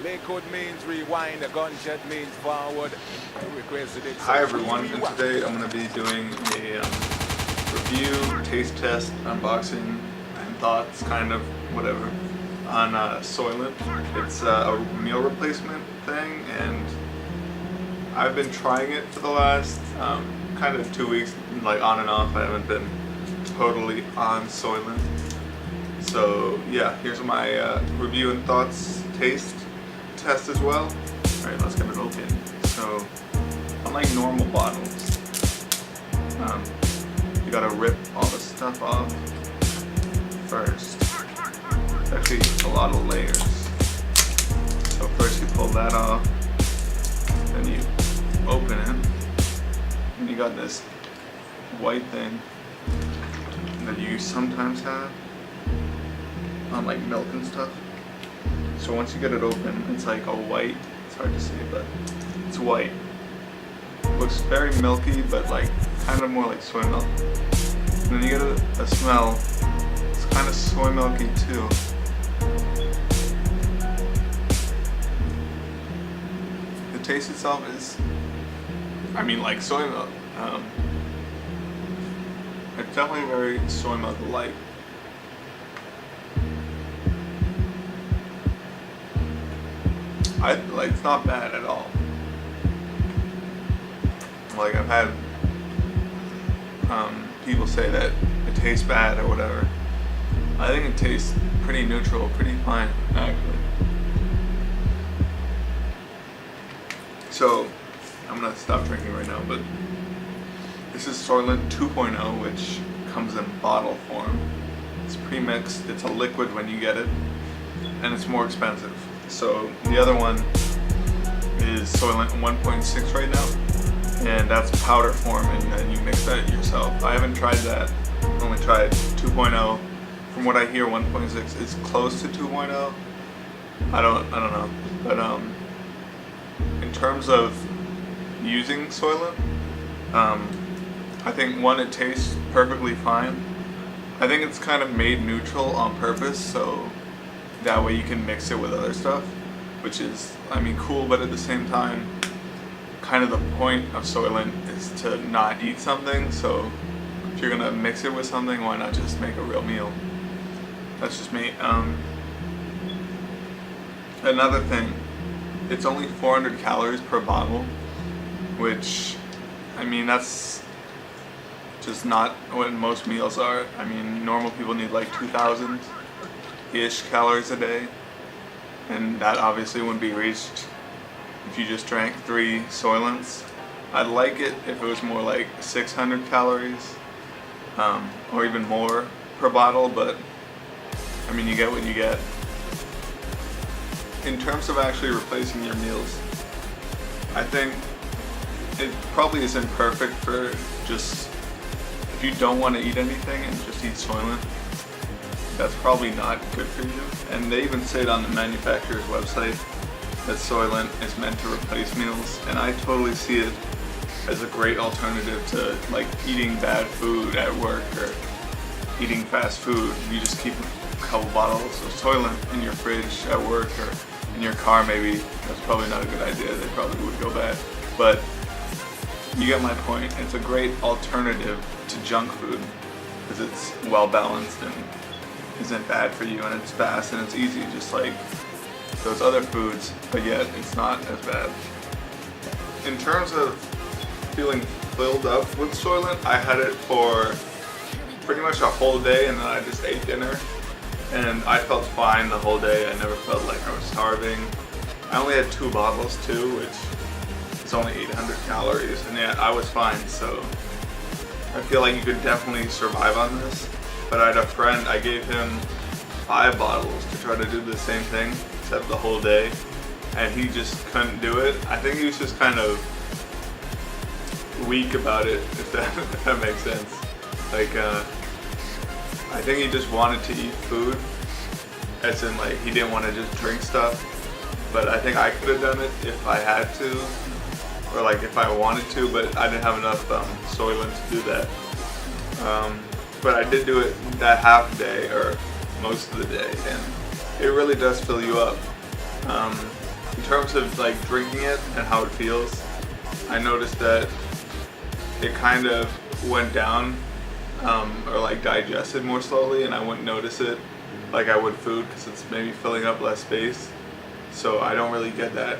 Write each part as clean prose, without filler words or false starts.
Lakewood means rewind, the gunshot means forward. Hi everyone, and today I'm going to be doing a review, taste test, unboxing, and thoughts, kind of, whatever, on Soylent. It's a meal replacement thing, and I've been trying it for the last kind of 2 weeks, like on and off. I haven't been totally on Soylent. So yeah, here's my review and thoughts, taste test as well. Alright, let's get it open. So, unlike normal bottles, you gotta rip all the stuff off first. It's actually a lot of layers. So first you pull that off, then you open it, and you got this white thing that you sometimes have on like milk and stuff. So once you get it open, it's like a white, it's hard to see, but it's white. Looks very milky, but like kind of more like soy milk. And then you get a smell, it's kind of soy milky too. The taste itself is, I mean, like soy milk. It's definitely very soy milk-like. It's not bad at all. Like, I've had people say that it tastes bad or whatever. I think it tastes pretty neutral, pretty fine, actually. So, I'm gonna stop drinking right now, but this is Soylent 2.0, which comes in bottle form. It's pre-mixed, it's a liquid when you get it, and it's more expensive. So the other one is Soylent 1.6 right now, and that's powder form, and then you mix that yourself. I haven't tried that, only tried 2.0. From what I hear, 1.6 is close to 2.0. I don't know, but in terms of using Soylent, I think one, it tastes perfectly fine. I think it's kind of made neutral on purpose, so that way you can mix it with other stuff, which is, I mean, cool, but at the same time, kind of the point of Soylent is to not eat something, so if you're gonna mix it with something, why not just make a real meal? That's just me. Another thing, it's only 400 calories per bottle, which, I mean, that's just not what most meals are. I mean, normal people need like 2,000-ish calories a day, and that obviously wouldn't be reached if you just drank 3 Soylents. I'd like it if it was more like 600 calories, or even more per bottle, but I mean, you get what you get. In terms of actually replacing your meals, I think it probably isn't perfect for just, if you don't want to eat anything and just eat Soylent, that's probably not good for you. And they even say it on the manufacturer's website that Soylent is meant to replace meals, and I totally see it as a great alternative to like eating bad food at work or eating fast food. You just keep a couple bottles of Soylent in your fridge at work or in your car. Maybe that's probably not a good idea, they probably would go bad, but you get my point. It's a great alternative to junk food because it's well balanced and isn't bad for you, and it's fast and it's easy, just like those other foods, but yet it's not as bad. In terms of feeling filled up with Soylent, I had it for pretty much a whole day, and then I just ate dinner, and I felt fine the whole day. I never felt like I was starving. I only had 2 bottles too, which is only 800 calories, and yet I was fine, so I feel like you could definitely survive on this. But I had a friend, I gave him 5 bottles to try to do the same thing, except the whole day, and he just couldn't do it. I think he was just kind of weak about it, if that makes sense. Like, I think he just wanted to eat food, as in like he didn't want to just drink stuff. But I think I could have done it if I had to, or like if I wanted to, but I didn't have enough Soylent to do that. But I did do it that half day or most of the day, and it really does fill you up. in terms of like drinking it and how it feels, I noticed that it kind of went down or like digested more slowly, and I wouldn't notice it like I would food because it's maybe filling up less space. So I don't really get that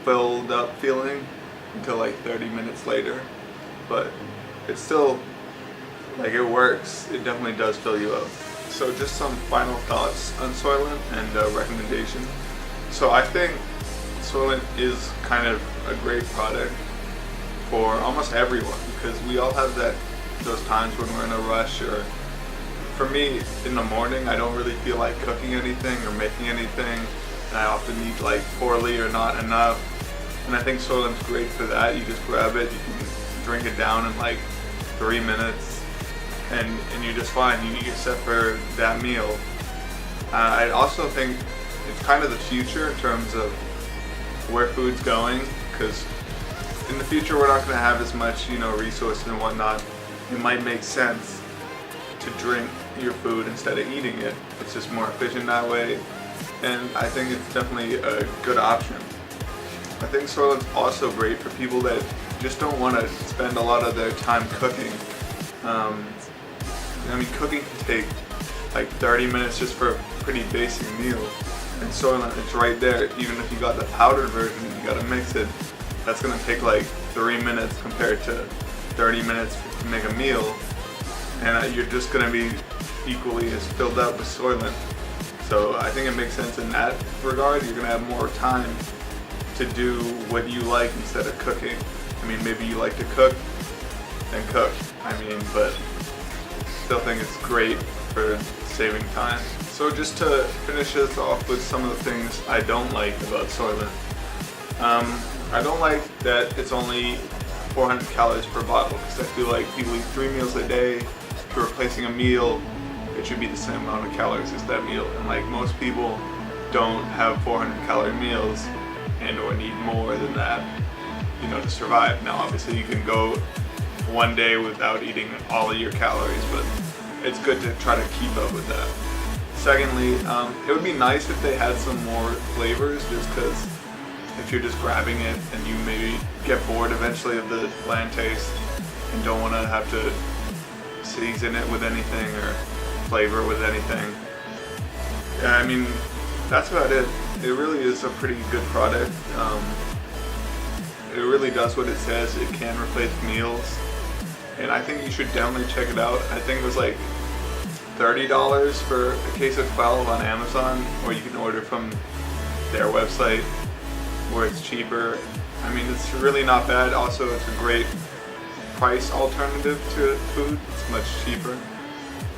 filled up feeling until like 30 minutes later. But it's still, like, it works. It definitely does fill you up. So just some final thoughts on Soylent and recommendation. So I think Soylent is kind of a great product for almost everyone, because we all have those times when we're in a rush, or for me in the morning I don't really feel like cooking anything or making anything, and I often eat like poorly or not enough, and I think Soylent's great for that. You just grab it, you can drink it down in like 3 minutes, and you're just fine. You're set for that meal. I also think it's kind of the future in terms of where food's going, because in the future we're not going to have as much, resources and whatnot. It might make sense to drink your food instead of eating it. It's just more efficient that way, and I think it's definitely a good option. I think Soylent's also great for people that just don't want to spend a lot of their time cooking. Cooking can take like 30 minutes just for a pretty basic meal, and Soylent, it's right there. Even if you got the powdered version, you got to mix it. That's going to take like 3 minutes compared to 30 minutes to make a meal, and you're just going to be equally as filled up with Soylent. So I think it makes sense in that regard. You're going to have more time to do what you like instead of cooking. Maybe you like to cook, then cook. But still think it's great for saving time. So just to finish this off with some of the things I don't like about Soylent. I don't like that it's only 400 calories per bottle, because I feel like people eat 3 meals a day. If you're replacing a meal, it should be the same amount of calories as that meal. And like most people don't have 400 calorie meals and or need more than that, to survive. Now obviously you can go one day without eating all of your calories, but it's good to try to keep up with that. Secondly, it would be nice if they had some more flavors, just because if you're just grabbing it and you maybe get bored eventually of the bland taste and don't want to have to season it with anything or flavor with anything. That's about it. It really is a pretty good product. It really does what it says. It can replace meals, and I think you should definitely check it out. I think it was like $30 for a case of 12 on Amazon, or you can order from their website where it's cheaper. It's really not bad. Also, it's a great price alternative to food. It's much cheaper,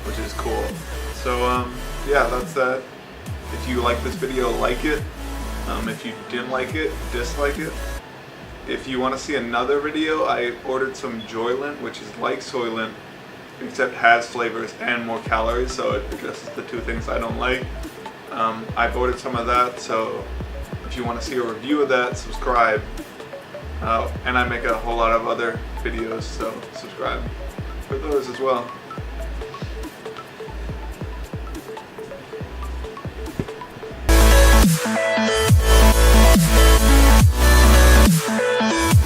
which is cool. So yeah, that's that. If you like this video, like it. If you didn't like it, dislike it. If you want to see another video, I ordered some Soylent, which is like Soylent, except has flavors and more calories, so it addresses the two things I don't like. I've ordered some of that, so if you want to see a review of that, subscribe. And I make a whole lot of other videos, so subscribe for those as well.